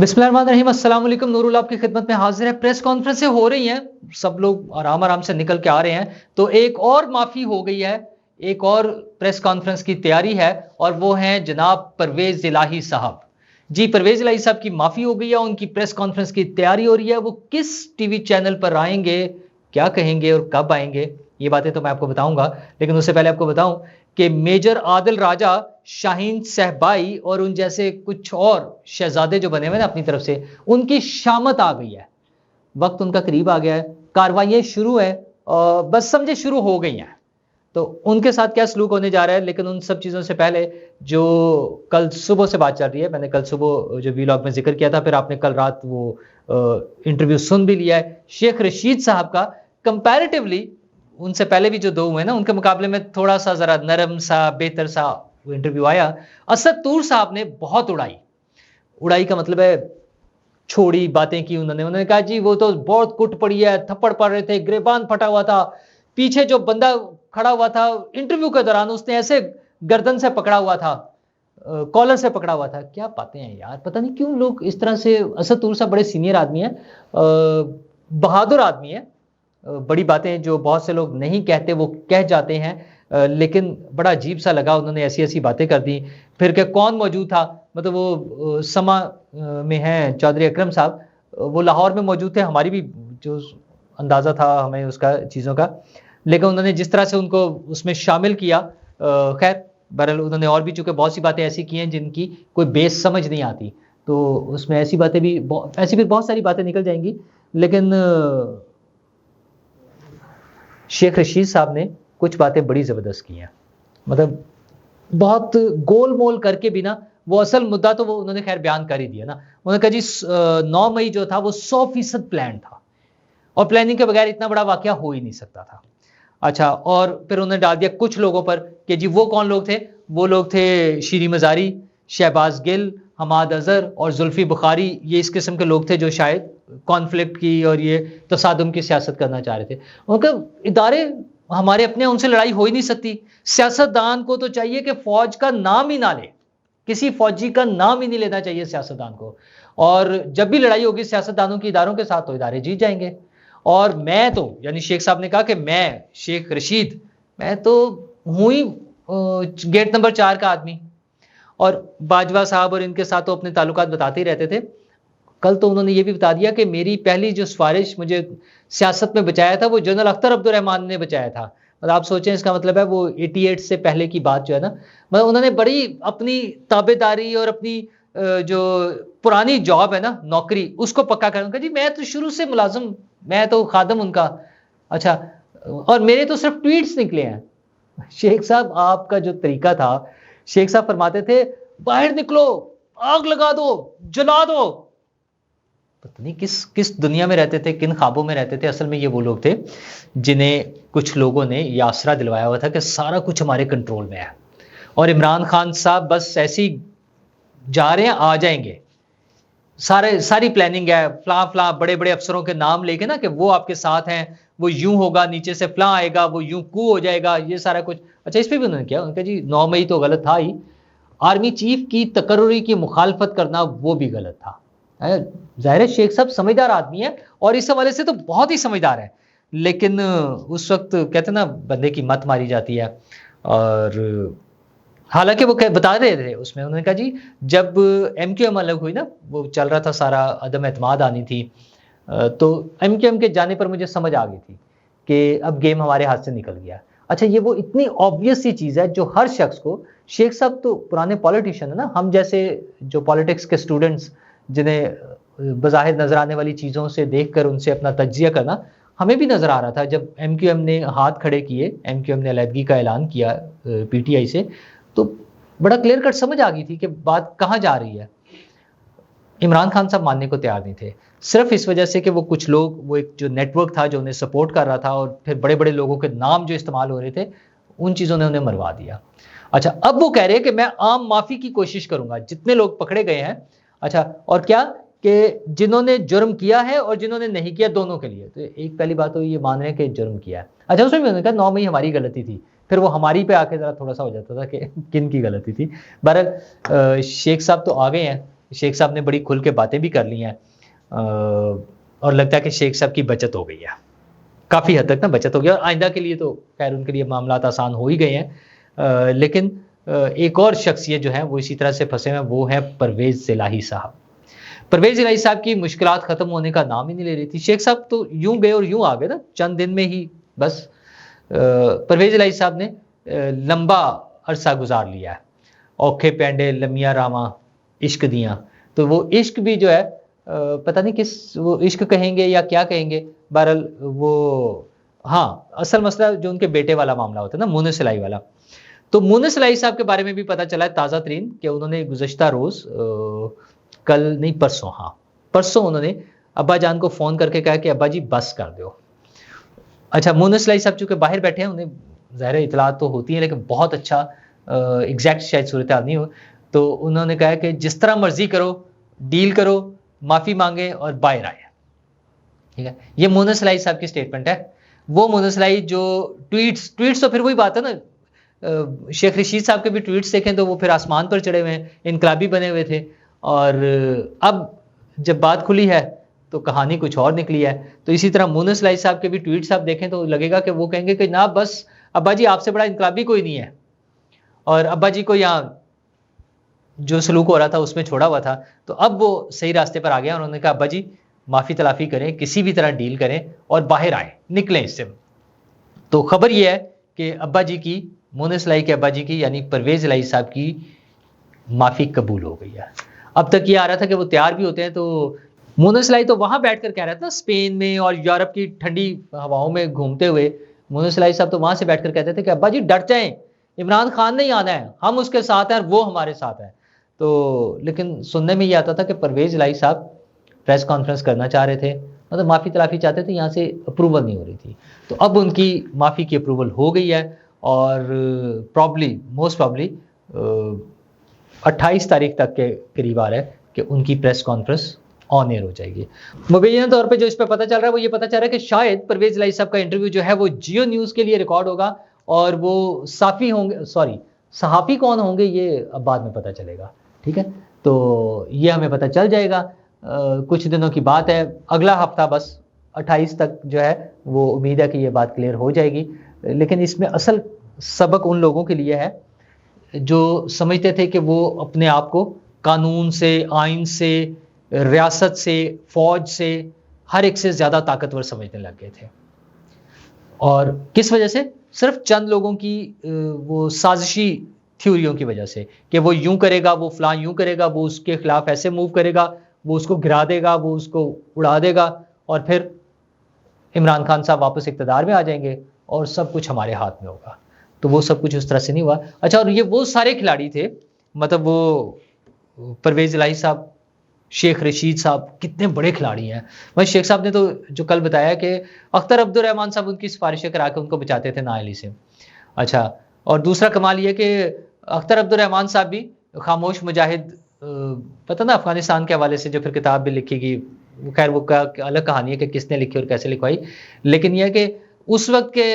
बिस्मिल्लाहिर्रहमानिर्रहीम, अस्सलाम वालेकुम। नूरुल आपकी खिदमत में हाजिर है। प्रेस कॉन्फ्रेंसें हो रही हैं, सब लोग आराम आराम से निकल के आ रहे हैं, तो एक और माफ़ी हो गई है, एक और प्रेस कॉन्फ्रेंस की तैयारी है और वो हैं जनाब परवेज़ इलाही साहब। जी, परवेज़ इलाही साहब की माफ़ी हो गई है, उनकी प्रेस कॉन्फ्रेंस की तैयारी हो रही है। वो किस टीवी चैनल पर आएंगे, क्या कहेंगे और कब आएंगे, ये बातें तो मैं आपको बताऊंगा। लेकिन उससे पहले आपको बताऊं कि मेजर आदिल राजा, शाहीन सहबाई और उन जैसे कुछ और शहजादे जो बने हुए ना अपनी तरफ से, उनकी शामत आ गई है। वक्त उनका करीब आ गया है, कार्रवाइयां शुरू है और बस समझे शुरू हो गई हैं। तो उनके साथ क्या सलूक होने जा रहा है, लेकिन उन सब चीज़ों से पहले जो कल सुबह से बात चल रही है, मैंने कल सुबह जो वीलॉग में जिक्र किया था, फिर आपने कल रात वो इंटरव्यू सुन भी लिया है शेख रशीद साहब का। कंपैरेटिवली उनसे पहले भी जो दो हुए ना, उनके मुकाबले में थोड़ा सा ज़रा नरम सा बेहतर सा वो इंटरव्यू आया। असद तूर साहब ने बहुत उड़ाई, उड़ाई का मतलब है छोड़ी बातें की उन्होंने कहा जी वो तो बहुत कुट पड़ी है, थप्पड़ पड़ रहे थे, गिरेबान फटा हुआ था, पीछे जो बंदा खड़ा हुआ था इंटरव्यू के दौरान उसने ऐसे गर्दन से पकड़ा हुआ था, कॉलर से पकड़ा हुआ था। क्या बातें हैं यार, पता नहीं क्यों लोग इस तरह से। असद तूर साहब बड़े सीनियर आदमी है, बहादुर आदमी है, बड़ी बातें जो बहुत से लोग नहीं कहते वो कह जाते हैं, लेकिन बड़ा अजीब सा लगा उन्होंने ऐसी ऐसी बातें कर दी। फिर क्या कौन मौजूद था, मतलब वो समा में हैं चौधरी अकरम साहब, वो लाहौर में मौजूद थे, हमारी भी जो अंदाज़ा था हमें उसका चीज़ों का, लेकिन उन्होंने जिस तरह से उनको उसमें शामिल किया, खैर बहरहाल उन्होंने और भी चूँकि बहुत सी बातें ऐसी की हैं जिनकी कोई बेस समझ नहीं आती, तो उसमें ऐसी बातें भी ऐसी फिर बहुत सारी बातें निकल जाएंगी। लेकिन शेख रशीद साहब ने कुछ बातें बड़ी ज़बरदस्त की हैं, मतलब बहुत गोल मोल करके भी ना, वो असल मुद्दा तो वो उन्होंने खैर बयान कर ही दिया ना। उन्होंने कहा जी 9 मई जो था वो 100% प्लान था और प्लानिंग के बगैर इतना बड़ा वाकया हो ही नहीं सकता था। अच्छा, और फिर उन्होंने डाल दिया कुछ लोगों पर कि जी वो कौन लोग थे, वो लोग थे शीरी मजारी, शहबाज गिल, हमाद अजहर और जुल्फी बुखारी। ये इस किस्म के लोग थे जो शायद कॉन्फ्लिक्ट की और ये तसादुम की सियासत करना चाह रहे थे। उनका इदारे हमारे अपने, उनसे लड़ाई हो ही नहीं सकती। सियासतदान को तो चाहिए कि फौज का नाम ही ना ले, किसी फौजी का नाम ही नहीं लेना चाहिए सियासतदान को। और जब भी लड़ाई होगी सियासतदानों की इदारों के साथ तो इदारे जीत जाएंगे। और मैं तो यानी शेख साहब ने कहा कि मैं शेख रशीद, मैं तो हूँ ही गेट नंबर 4 का आदमी। और बाजवा साहब और इनके साथ तो अपने ताल्लुकात बताते ही रहते थे। कल तो उन्होंने ये भी बता दिया कि मेरी पहली जो सिफारिश मुझे सियासत में बचाया था वो जनरल अख्तर अब्दुर्रहमान ने बचाया था। मतलब आप सोचें, इसका मतलब है वो 88 से पहले की बात जो है ना, मतलब उन्होंने बड़ी अपनी ताबेदारी और अपनी जो पुरानी जॉब है ना, नौकरी, उसको पक्का कर जी मैं तो शुरू से मुलाजिम, मैं तो खादम उनका। अच्छा, और मेरे तो सिर्फ ट्वीट्स निकले हैं। शेख साहब आपका जो तरीका था, शेख साहब फरमाते थे बाहर निकलो, आग लगा दो, जला दो। पता नहीं किस किस दुनिया में रहते थे, किन ख्वाबों में रहते थे। असल में ये वो लोग थे जिन्हें कुछ लोगों ने ये आसरा दिलवाया हुआ था कि सारा कुछ हमारे कंट्रोल में है और इमरान खान साहब बस ऐसी जा रहे हैं, आ जाएंगे, सारी प्लानिंग है, फला फला बड़े बड़े अफसरों के नाम लेके ना कि वो आपके साथ हैं, वो यूं होगा, नीचे से फला आएगा, वो यूं कू हो जाएगा, ये सारा कुछ। अच्छा, इस पर भी उन्होंने किया, उनका जी 9 मई तो गलत था ही, आर्मी चीफ की तकर्रुरी की मुखालफत करना वो भी गलत था। जाहिर है शेख साहब समझदार आदमी है और इस हवाले से तो बहुत ही समझदार है, लेकिन उस वक्त कहते ना बंदे की मत मारी जाती है। और हालांकि वो बता रहे थे उसमें, उन्होंने कहा जी जब MQM अलग हुई ना, वो चल रहा था सारा, अदम एतमाद आनी थी, तो MQM के जाने पर मुझे समझ आ गई थी कि अब गेम हमारे हाथ से निकल गया। अच्छा, ये वो इतनी ऑब्वियस सी चीज़ है जो हर शख्स को, शेख साहब तो पुराने पॉलिटिशियन है ना, हम जैसे जो पॉलिटिक्स के स्टूडेंट्स जिन्हें बज़ाहिर नजर आने वाली चीज़ों से देखकर उनसे अपना तज्जिया करना, हमें भी नजर आ रहा था। जब MQM ने हाथ खड़े किए, MQM ने अलहदगी का ऐलान किया PTI से, तो बड़ा क्लियर कट समझ आ गई थी कि बात कहाँ जा रही है। इमरान खान साहब मानने को तैयार नहीं थे, सिर्फ इस वजह से कि वो कुछ लोग, वो एक जो नेटवर्क था जो उन्हें सपोर्ट कर रहा था और फिर बड़े बड़े लोगों के नाम जो इस्तेमाल हो रहे थे, उन चीज़ों ने उन्हें मरवा दिया। अच्छा, अब वो कह रहे हैं कि मैं आम माफ़ी की कोशिश करूंगा, जितने लोग पकड़े गए हैं। अच्छा, और क्या कि जिन्होंने जुर्म किया है और जिन्होंने नहीं किया, दोनों के लिए। तो एक पहली बात तो ये मान रहे हैं कि जुर्म किया है। अच्छा, उसमें भी उन्होंने कहा 9 मई हमारी गलती थी, फिर वो हमारी पे आके ज़रा थोड़ा सा हो जाता था कि किन की गलती थी। बहरहाल शेख साहब तो आ गए हैं, शेख साहब ने बड़ी खुल के बातें भी कर ली हैं और लगता है कि शेख साहब की बचत हो गई है, काफ़ी हद तक ना बचत हो गई, और आइंदा के लिए तो खैर उनके लिए मामला आसान हो ही गए हैं। लेकिन एक और शख्सियत जो है वो इसी तरह से फंसे हुए हैं, वो है परवेज़ इलाही साहब। परवेज़ इलाही साहब की मुश्किलात ख़त्म होने का नाम ही नहीं ले रही थी। शेख साहब तो यूं गए और यूं आ गए ना, चंद दिन में ही बस। परवेज़ इलाही साहब ने लंबा अरसा गुजार लिया है, औखे पैंडे लमिया रामा इश्क दियाँ। तो वो इश्क भी जो है पता नहीं किस, वो इश्क कहेंगे या क्या कहेंगे, बहरहाल वो, हाँ, असल मसला जो उनके बेटे वाला मामला होता है ना, मुनिस इलाही वाला। तो मुनिस इलाही साहब के बारे में भी पता चला है ताज़ा तरीन कि उन्होंने गुज़श्ता रोज़ कल नहीं परसों, हाँ परसों उन्होंने अब्बा जान को फ़ोन करके कहा कि अब्बा जी बस कर दो। अच्छा, मुनिस इलाही साहब चूँकि बाहर बैठे हैं, उन्हें ज़ाहिर है इतलात तो होती है, लेकिन बहुत अच्छा एग्जैक्ट शायद सूरत हाल नहीं हो, तो उन्होंने कहा कि जिस तरह मर्जी करो, डील करो, माफ़ी मांगे और बाहर आए। ठीक है, ये मुनिस इलाही साहब की स्टेटमेंट है। वो मुनिस इलाही जो ट्वीट्स तो फिर वही बात है ना, शेख रशीद साहब के भी ट्वीट्स देखें तो वो फिर आसमान पर चढ़े हुए हैं, इनकलाबी बने हुए थे, और अब जब बात खुली है तो कहानी कुछ और निकली है। तो इसी तरह मुनिस इलाही साहब के भी ट्वीट्स आप देखें तो लगेगा कि वो कहेंगे कि ना बस अब्बा जी आपसे बड़ा इनकलाबी कोई नहीं है, और अब्बा जी को यहाँ जो सलूक हो रहा था उसमें छोड़ा हुआ था, तो अब वो सही रास्ते पर आ गया। उन्होंने कहा अब्बा जी माफ़ी तलाफ़ी करें, किसी भी तरह डील करें और बाहर आए, निकलें इससे। तो खबर यह है कि अब्बा जी की, मुनिस इलाही के अब्बा जी की यानी परवेज़ इलाही साहब की माफ़ी कबूल हो गई है। अब तक ये आ रहा था कि वो तैयार भी होते हैं, तो मुनिस इलाही तो वहाँ बैठकर कह रहा था स्पेन में और यूरोप की ठंडी हवाओं में घूमते हुए, मुनिस इलाही साहब तो वहाँ से बैठकर कहते थे कि अब्बा जी डट जाएं, इमरान खान नहीं आना है, हम उसके साथ हैं और वो हमारे साथ है। तो लेकिन सुनने में ये आता था कि परवेज़ इलाही साहब प्रेस कॉन्फ्रेंस करना चाह रहे थे, मतलब माफ़ी तलाफ़ी चाहते थे, यहाँ से अप्रूवल नहीं हो रही थी। तो अब उनकी माफ़ी की अप्रूवल हो गई है, और मोस्ट प्रॉब्ली 28 तारीख तक के करीब आ रहा है कि उनकी प्रेस कॉन्फ्रेंस ऑन एयर हो जाएगी। मुबैना तौर पे जो इस पर पता चल रहा है वो ये पता चल रहा है कि शायद परवेज़ इलाही साहब का इंटरव्यू जो है वो जियो न्यूज़ के लिए रिकॉर्ड होगा, और वो सहाफ़ी कौन होंगे ये अब बाद में पता चलेगा। ठीक है, तो ये हमें पता चल जाएगा, कुछ दिनों की बात है, अगला हफ्ता बस 28 तक जो है वो उम्मीद है कि ये बात क्लियर हो जाएगी। लेकिन इसमें असल सबक उन लोगों के लिए है जो समझते थे कि वो अपने आप को कानून से, आइन से, रियासत से, फौज से, हर एक से ज़्यादा ताकतवर समझने लग गए थे। और किस वजह से? सिर्फ चंद लोगों की वो साजिशी थ्योरियों की वजह से कि वो यूं करेगा, वो फलां यूं करेगा, वो उसके खिलाफ ऐसे मूव करेगा, वो उसको गिरा देगा, वो उसको उड़ा देगा, और फिर इमरान खान साहब वापस इक़्तिदार में आ जाएंगे और सब कुछ हमारे हाथ में होगा। तो वो सब कुछ उस तरह से नहीं हुआ। अच्छा, और ये वो सारे खिलाड़ी थे, मतलब वो परवेज़ इलाही साहब, शेख रशीद साहब, कितने बड़े खिलाड़ी हैं। वही शेख साहब ने तो जो कल बताया कि अख्तर अब्दुल रहमान साहब उनकी सिफारिशें करा के उनको बचाते थे नाअहली से। अच्छा, और दूसरा कमाल ये कि अख्तर अब्दुल रहमान साहब भी खामोश मुजाहिद, पता ना अफगानिस्तान के हवाले से जो फिर किताब भी लिखी गई, खैर वो अलग कहानी है कि किसने लिखी और कैसे लिखवाई, लेकिन यह कि उस वक्त के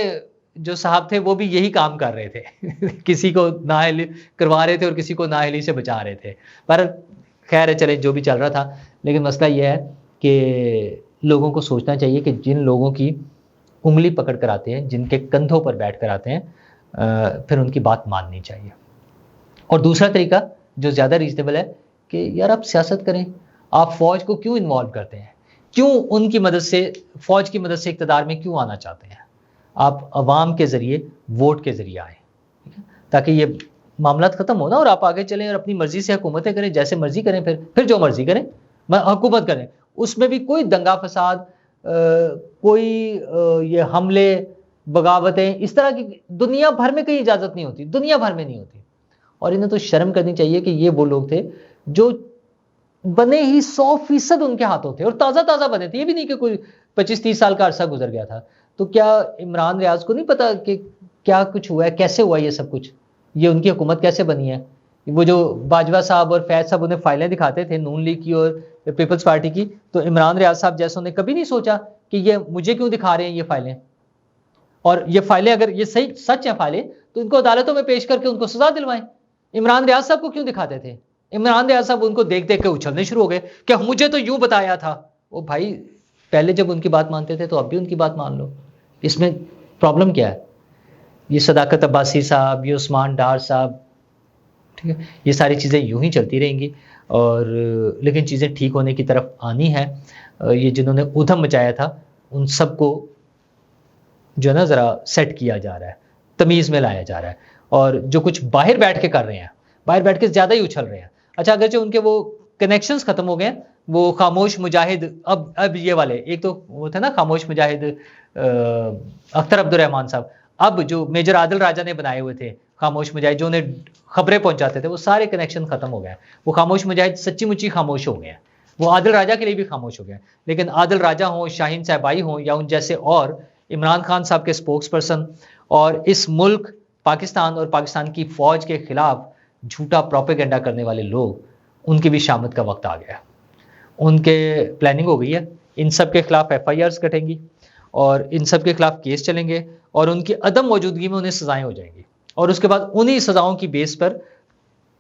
जो साहब थे वो भी यही काम कर रहे थे किसी को नाअहली करवा रहे थे और किसी को नाअहली से बचा रहे थे। पर खैर चले, जो भी चल रहा था, लेकिन मसला यह है कि लोगों को सोचना चाहिए कि जिन लोगों की उंगली पकड़ कर आते हैं, जिनके कंधों पर बैठ कर आते हैं, फिर उनकी बात माननी चाहिए। और दूसरा तरीका जो ज़्यादा रीजनेबल है कि यार आप सियासत करें, आप फ़ौज को क्यों इन्वॉल्व करते हैं, क्यों उनकी मदद से, फ़ौज की मदद से इक़्तिदार में क्यों आना चाहते हैं? आप अवाम के ज़रिए, वोट के ज़रिए आएँ, ठीक है, ताकि ये मामला ख़त्म हो ना, और आप आगे चलें और अपनी मर्ज़ी से हुकूमतें करें, जैसे मर्ज़ी करें, फिर जो मर्ज़ी करें, हुकूमत करें, उसमें भी कोई दंगा फसाद, कोई ये हमले, बगावतें, इस तरह की दुनिया भर में कहीं इजाज़त नहीं होती, दुनिया भर में नहीं होती। और इन्हें तो शर्म करनी चाहिए कि ये वो लोग थे जो बने ही 100% उनके हाथों थे, और ताज़ा बने थे, ये भी नहीं कि कोई 25-30 साल का अरसा गुजर गया था। तो क्या इमरान रियाज को नहीं पता कि क्या कुछ हुआ है, कैसे हुआ ये सब कुछ, ये उनकी हुकूमत कैसे बनी है? वो जो बाजवा साहब और फैज़ साहब उन्हें फाइलें दिखाते थे नून लीग की और पीपल्स पार्टी की, तो इमरान रियाज साहब जैसों ने कभी नहीं सोचा कि ये मुझे क्यों दिखा रहे हैं ये फाइलें, और ये फाइलें अगर ये सच है फाइलें, तो इनको अदालतों में पेश करके उनको सजा दिलवाएं। इमरान रियाज साहब को क्यों दिखाते थे? इमरान रियाज साहब उनको देख देख के उछलने शुरू हो गए कि मुझे तो यूं बताया था। वो भाई पहले जब उनकी बात मानते थे तो अब भी उनकी बात मान लो, इसमें प्रॉब्लम क्या है? ये सदाकत अब्बासी साहब, ये उस्मान डार साहब, ठीक है, ये सारी चीज़ें यूं ही चलती रहेंगी और लेकिन चीज़ें ठीक होने की तरफ आनी है। ये जिन्होंने उधम मचाया था उन सबको जो है ना ज़रा सेट किया जा रहा है, तमीज़ में लाया जा रहा है। और जो कुछ बाहर बैठ के कर रहे हैं, बाहर बैठ के ज़्यादा ही उछल रहे हैं। अच्छा, अगर जो उनके वो कनेक्शंस खत्म हो गए हैं, वो खामोश मुजाहिद, अब ये वाले, एक तो वो थे ना खामोश मुजाहिद अख्तर अब्दुर्रहमान साहब, अब जो मेजर आदिल राजा ने बनाए हुए थे खामोश मुजाहिद, जो उन्हें खबरें पहुंचाते थे, वो सारे कनेक्शन खत्म हो गए हैं। वो खामोश मुजाहिद सच्ची मुच्ची खामोश हो गए हैं। वो आदिल राजा के लिए भी खामोश हो गए हैं। लेकिन आदिल राजा हों, शाहीन साहबाई हों, या उन जैसे और इमरान खान साहब के स्पोक्स पर्सन और इस मुल्क पाकिस्तान और पाकिस्तान की फौज के खिलाफ झूठा प्रोपेगेंडा करने वाले लोग, उनकी भी शामत का वक्त आ गया। उनके प्लानिंग हो गई है, इन सब के खिलाफ FIRs कटेंगी और इन सब के खिलाफ केस चलेंगे और उनकी अदम मौजूदगी में उन्हें सजाएं हो जाएंगी। और उसके बाद उन्हीं सजाओं की बेस पर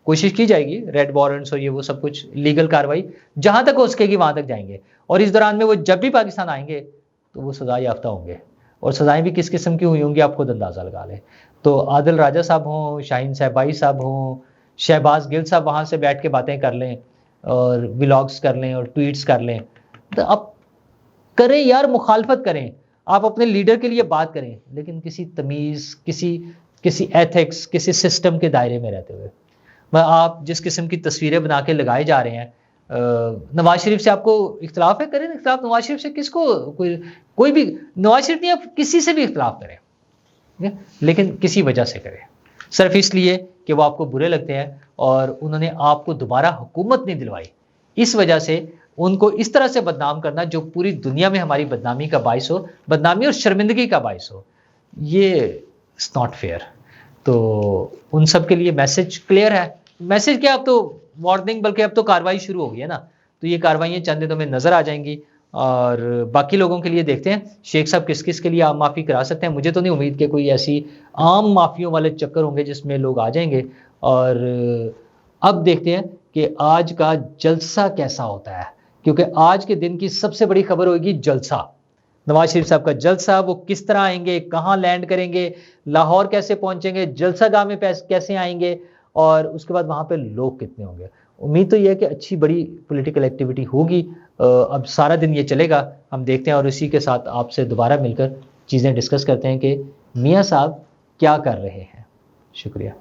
कोशिश की जाएगी, रेड वारंट्स और ये वो सब कुछ लीगल कार्रवाई जहां तक हो सकेगी वहां तक जाएंगे। और इस दौरान में वो जब भी पाकिस्तान आएंगे तो वो सजा याफ्ता होंगे, और सजाएं भी किस किस्म की हुई होंगी आप खुद अंदाजा लगा लें। तो आदिल राजा साहब हों, शाहीन साहबाई साहब हों, शहबाज गिल साहब वहां से बैठ के बातें कर लें और व्लॉग्स कर लें और ट्वीट्स कर लें, तो आप करें यार, मुखालफत करें, आप अपने लीडर के लिए बात करें, लेकिन किसी तमीज़, किसी एथिक्स, किसी सिस्टम के दायरे में रहते हुए। आप जिस किस्म की तस्वीरें बना के लगाए जा रहे हैं, नवाज शरीफ से आपको इख्तलाफ है, करें इख्तलाफ। नवाज शरीफ से किसको, कोई भी, नवाज शरीफ नहीं, आप किसी से भी इख्तलाफ करें, लेकिन किसी वजह से करें, सिर्फ इसलिए कि वो आपको बुरे लगते हैं और उन्होंने आपको दोबारा हुकूमत नहीं दिलवाई, इस वजह से उनको इस तरह से बदनाम करना जो पूरी दुनिया में हमारी बदनामी का बाइस हो, बदनामी और शर्मिंदगी का बाइस हो, ये इट्स नॉट फेयर। तो उन सब के लिए मैसेज क्लियर है। मैसेज क्या, अब तो वार्निंग, बल्कि अब तो कार्रवाई शुरू हो गई है ना, तो ये कार्रवाइयाँ चंद दिनों में नजर आ जाएंगी। और बाकी लोगों के लिए देखते हैं शेख साहब किस किस के लिए आम माफ़ी करा सकते हैं। मुझे तो नहीं उम्मीद कि कोई ऐसी आम माफ़ियों वाले चक्कर होंगे जिसमें लोग आ जाएंगे। और अब देखते हैं कि आज का जलसा कैसा होता है, क्योंकि आज के दिन की सबसे बड़ी खबर होगी जलसा, नवाज शरीफ साहब का जलसा। वो किस तरह आएंगे, कहाँ लैंड करेंगे, लाहौर कैसे पहुंचेंगे, जलसा गाह में कैसे आएंगे, और उसके बाद वहाँ पे लोग कितने होंगे। उम्मीद तो यह है कि अच्छी बड़ी पॉलिटिकल एक्टिविटी होगी। अब सारा दिन ये चलेगा, हम देखते हैं, और इसी के साथ आपसे दोबारा मिलकर चीज़ें डिस्कस करते हैं कि मियाँ साहब क्या कर रहे हैं। शुक्रिया।